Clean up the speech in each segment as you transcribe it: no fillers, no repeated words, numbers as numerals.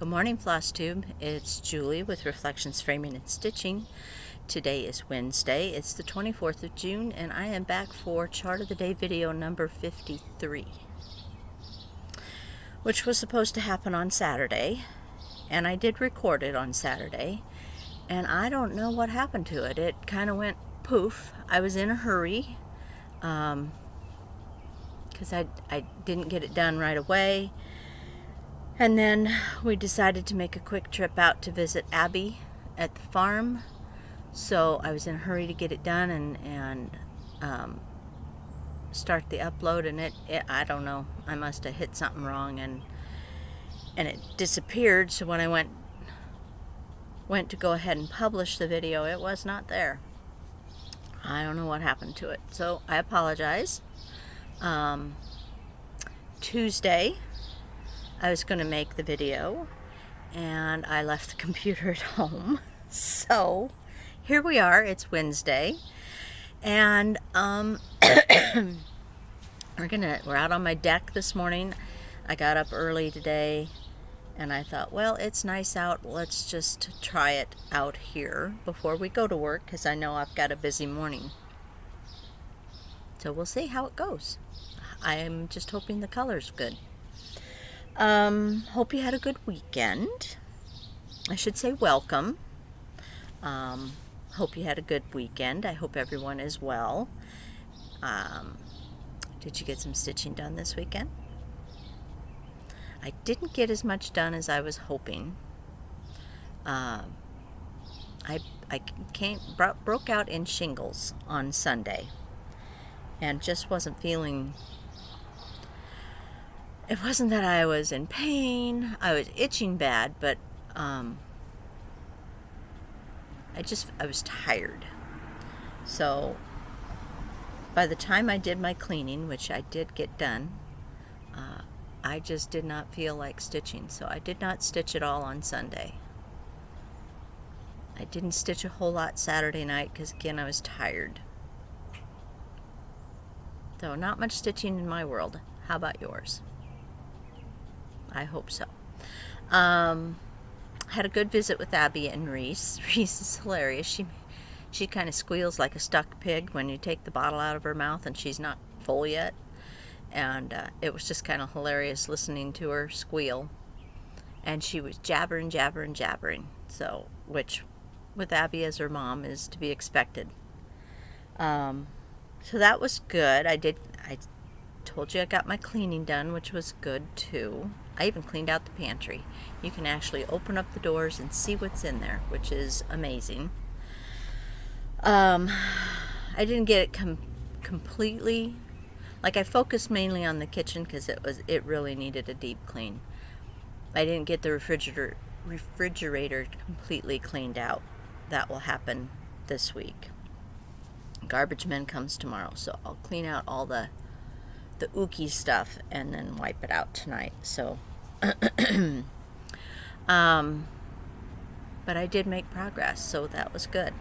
Good morning, Floss Tube. It's Julie with Reflections Framing and Stitching. Today is Wednesday. It's the 24th of June, and I am back for Chart of the Day video number 53, which was supposed to happen on Saturday, and I did record it on Saturday, and I don't know what happened to it. It kind of went poof. I was in a hurry because I didn't get it done right away. And then we decided to make a quick trip out to visit Abby at the farm. So I was in a hurry to get it done and start the upload, and it I don't know, I must have hit something wrong and it disappeared. So when I went to go ahead and publish the video, it was not there. I don't know what happened to it, so I apologize. Tuesday I was going to make the video, and I left the computer at home. So here we are. It's Wednesday, and we're out on my deck this morning. I got up early today, and I thought, well, it's nice out. Let's just try it out here before we go to work, because I know I've got a busy morning. So we'll see how it goes. I am just hoping the color's good. Hope you had a good weekend. I should say welcome. Hope you had a good weekend. I hope everyone is well. Did you get some stitching done this weekend? I didn't get as much done as I was hoping. I broke out in shingles on Sunday and just wasn't feeling. It wasn't that I was in pain. I was itching bad, but I was tired. So by the time I did my cleaning, which I did get done, I just did not feel like stitching. So I did not stitch at all on Sunday. I didn't stitch a whole lot Saturday night because, again, I was tired. So not much stitching in my world. How about yours? I hope so. Had a good visit with Abby and Reese. Reese is hilarious. She kind of squeals like a stuck pig when you take the bottle out of her mouth and she's not full yet. And it was just kind of hilarious listening to her squeal. And she was jabbering. So, which with Abby as her mom is to be expected. So that was good. I told you I got my cleaning done, which was good too. I even cleaned out the pantry. You can actually open up the doors and see what's in there, which is amazing. I didn't get it completely. Like, I focused mainly on the kitchen because it really needed a deep clean. I didn't get the refrigerator completely cleaned out. That will happen this week. Garbage man comes tomorrow, so I'll clean out all the ooky stuff and then wipe it out tonight. So but I did make progress, so that was good.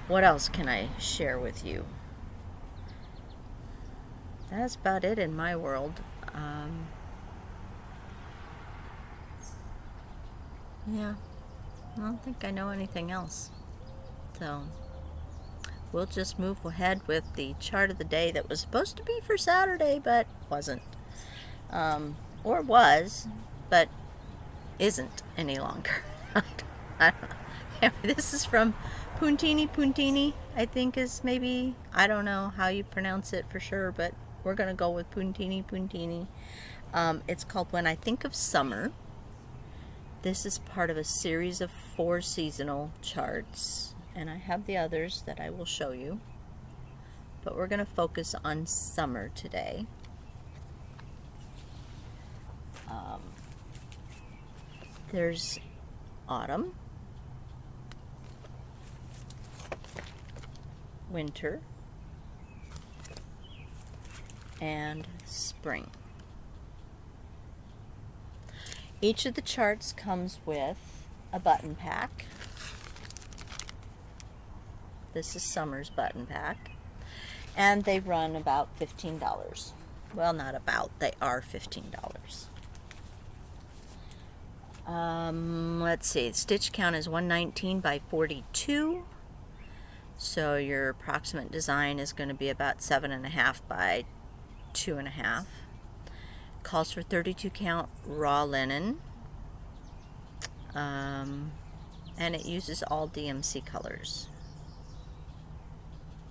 What else can I share with you? That's about it in my world. Yeah, I don't think I know anything else. So we'll just move ahead with the chart of the day that was supposed to be for Saturday, but wasn't. Or was, but isn't any longer. I don't know. This is from Puntini, I think is maybe, I don't know how you pronounce it for sure, but we're going to go with Puntini. It's called When I Think of Summer. This is part of a series of 4 seasonal charts. And I have the others that I will show you. But we're going to focus on summer today. There's autumn, winter, and spring. Each of the charts comes with a button pack. This is summer's button pack. And they run about $15. Well, not about, they are $15. Let's see, the stitch count is 119 by 42. So your approximate design is going to be about 7.5 by 2.5. Calls for 32 count raw linen. And it uses all DMC colors.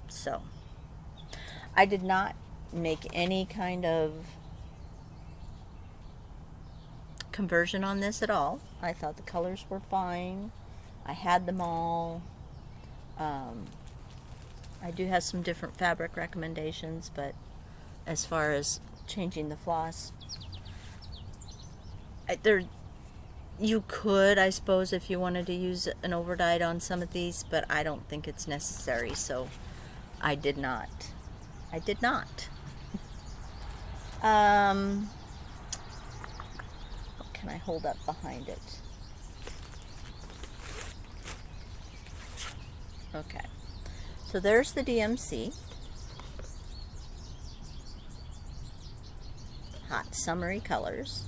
So I did not make any kind of conversion on this at all. I thought the colors were fine. I had them all. I do have some different fabric recommendations, but as far as changing the floss, you could, I suppose, if you wanted to use an overdyed on some of these, but I don't think it's necessary, so I did not. What can I hold up behind it? Okay. So there's the DMC. Hot summery colors.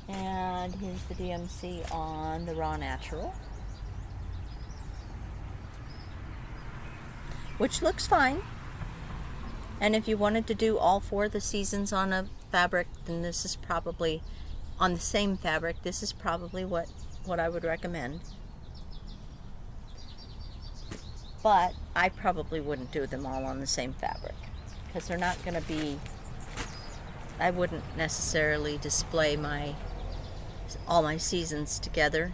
And here's the DMC on the raw natural, which looks fine. And if you wanted to do all 4 of the seasons on a fabric, then this is probably, on the same fabric, this is probably what I would recommend. But I probably wouldn't do them all on the same fabric, because they're not going to be, I wouldn't necessarily display all my seasons together.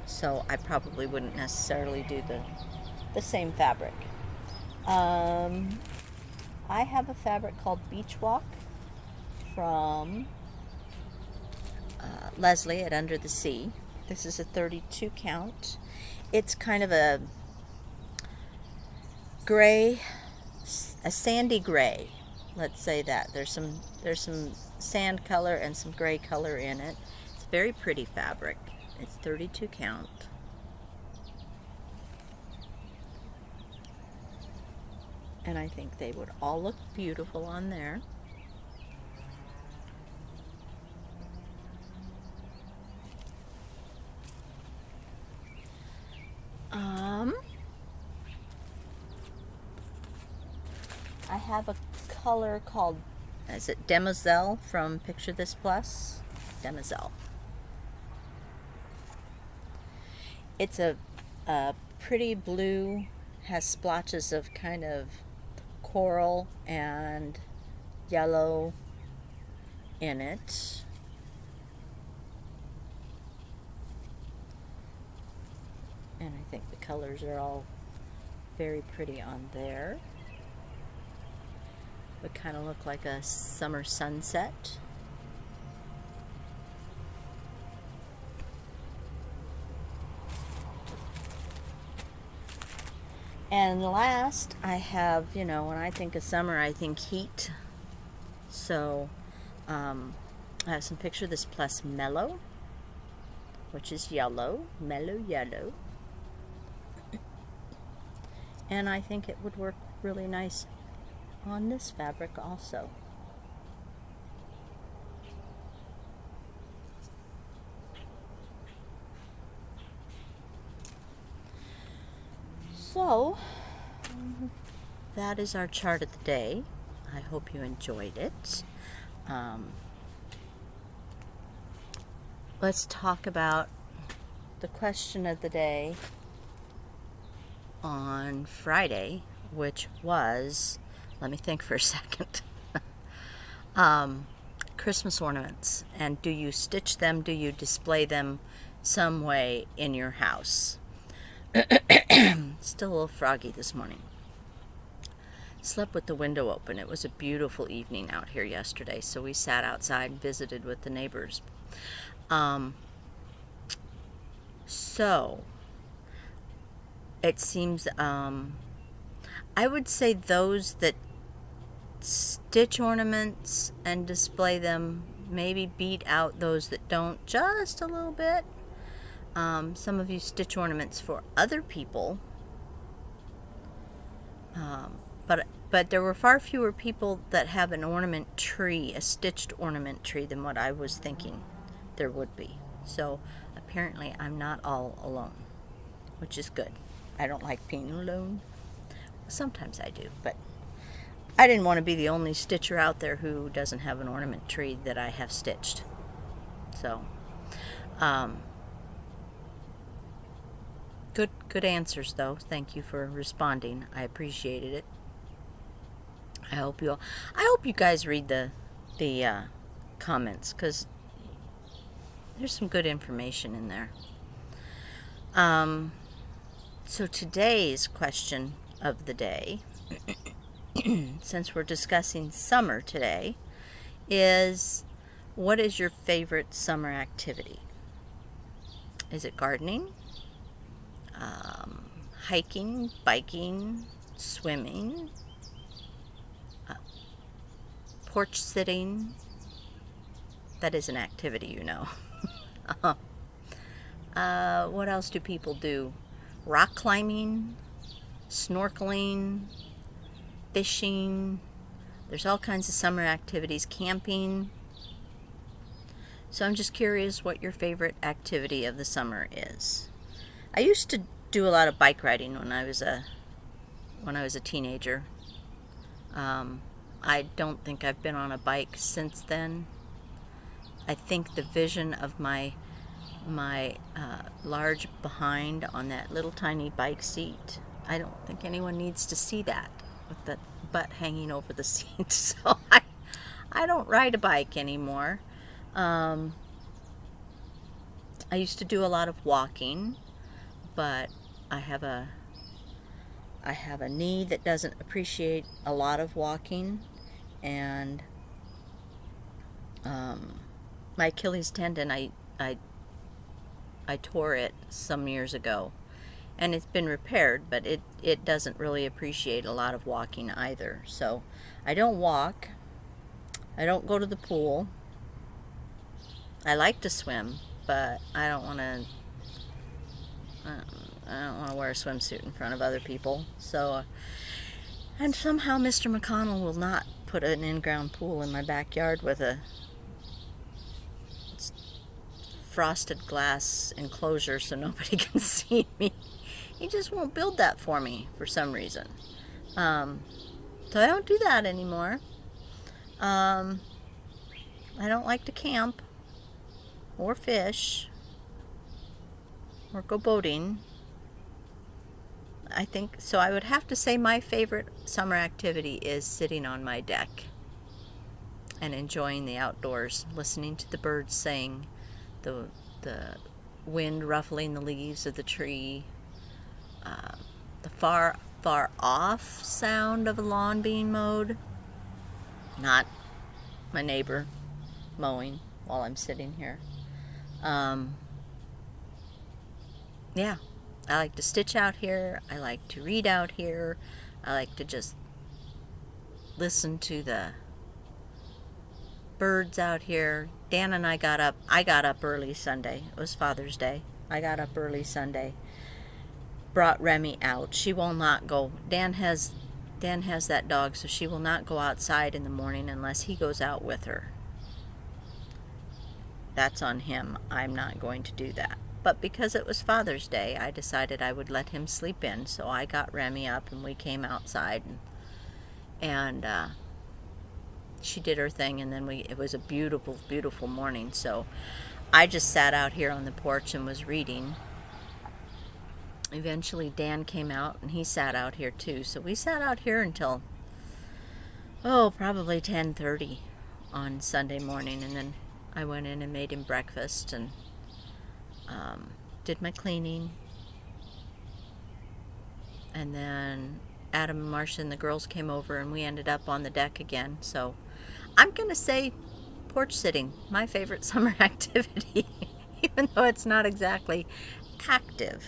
So I probably wouldn't necessarily do the same fabric. I have a fabric called Beach Walk from Leslie at Under the Sea. This is a 32 count. It's kind of a gray, a sandy gray. Let's say that. There's some sand color and some gray color in it. It's very pretty fabric. It's 32 count. And I think they would all look beautiful on there. I have a color called, is it Demoiselle from Picture This Plus? Demoiselle. It's a pretty blue, has splotches of kind of coral and yellow in it. And I think the colors are all very pretty on there. Would kind of look like a summer sunset. And last, I have, when I think of summer, I think heat. So I have some Picture This Plus Mellow, which is yellow, mellow yellow. And I think it would work really nice on this fabric also. So that is our chart of the day. I hope you enjoyed it. Let's talk about the question of the day on Friday, which was, let me think for a second. Christmas ornaments. And do you stitch them? Do you display them some way in your house? Still a little froggy this morning. Slept with the window open. It was a beautiful evening out here yesterday, so we sat outside and visited with the neighbors. So it seems, I would say those that stitch ornaments and display them maybe beat out those that don't just a little bit. Some of you stitch ornaments for other people, but but there were far fewer people that have an ornament tree, a stitched ornament tree, than what I was thinking there would be. So apparently I'm not all alone, which is good. I don't like being alone. Sometimes I do, but I didn't want to be the only stitcher out there who doesn't have an ornament tree that I have stitched. So, good answers though. Thank you for responding. I appreciated it. I hope you guys read the comments, because there's some good information in there. So today's question of the day, since we're discussing summer today, is what is your favorite summer activity? Is it gardening, hiking, biking, swimming, porch sitting? That is an activity, you know. What else do people do? Rock climbing, snorkeling, fishing. There's all kinds of summer activities, camping. So I'm just curious what your favorite activity of the summer is. I used to do a lot of bike riding when I was a teenager. I don't think I've been on a bike since then. I think the vision of my large behind on that little tiny bike seat, I don't think anyone needs to see that with the butt hanging over the seat. So I don't ride a bike anymore. I used to do a lot of walking, but I have a knee that doesn't appreciate a lot of walking, and my Achilles tendon, I tore it some years ago, and it's been repaired, but it doesn't really appreciate a lot of walking either. So I don't walk. I don't go to the pool. I like to swim, but I don't want to wear a swimsuit in front of other people. So, and somehow Mr. McConnell will not put an in-ground pool in my backyard with a frosted glass enclosure so nobody can see me. He just won't build that for me for some reason. So I don't do that anymore. I don't like to camp or fish or go boating. I think so. I would have to say my favorite summer activity is sitting on my deck and enjoying the outdoors, listening to the birds sing, the wind ruffling the leaves of the tree, the far off sound of a lawn being mowed, not my neighbor mowing while I'm sitting here. Yeah, I like to stitch out here. I like to read out here. I like to just listen to the birds out here. Dan and I got up early Sunday. It was Father's Day. I got up early Sunday. Brought Remy out. She will not go. Dan has that dog, so she will not go outside in the morning unless he goes out with her. That's on him. I'm not going to do that. But because it was Father's Day, I decided I would let him sleep in. So I got Remy up and we came outside, and she did her thing, and then it was a beautiful, beautiful morning. So I just sat out here on the porch and was reading. Eventually Dan came out and he sat out here too. So we sat out here until probably 10:30 on Sunday morning, and then I went in and made him breakfast and did my cleaning, and then Adam and Marcia and the girls came over and we ended up on the deck again. So I'm gonna say porch sitting, my favorite summer activity. Even though it's not exactly active,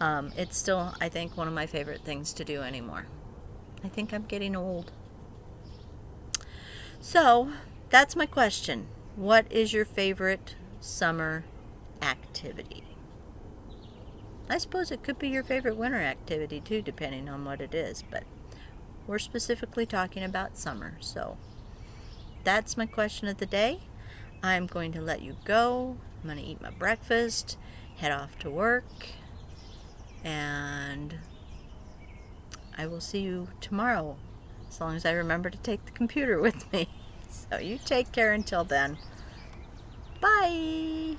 it's still, I think, one of my favorite things to do anymore. I think I'm getting old. So that's my question. What is your favorite summer activity? I suppose it could be your favorite winter activity too, depending on what it is. But we're specifically talking about summer. So that's my question of the day. I'm going to let you go. I'm going to eat my breakfast, head off to work, and I will see you tomorrow, as long as I remember to take the computer with me. So you take care until then. Bye!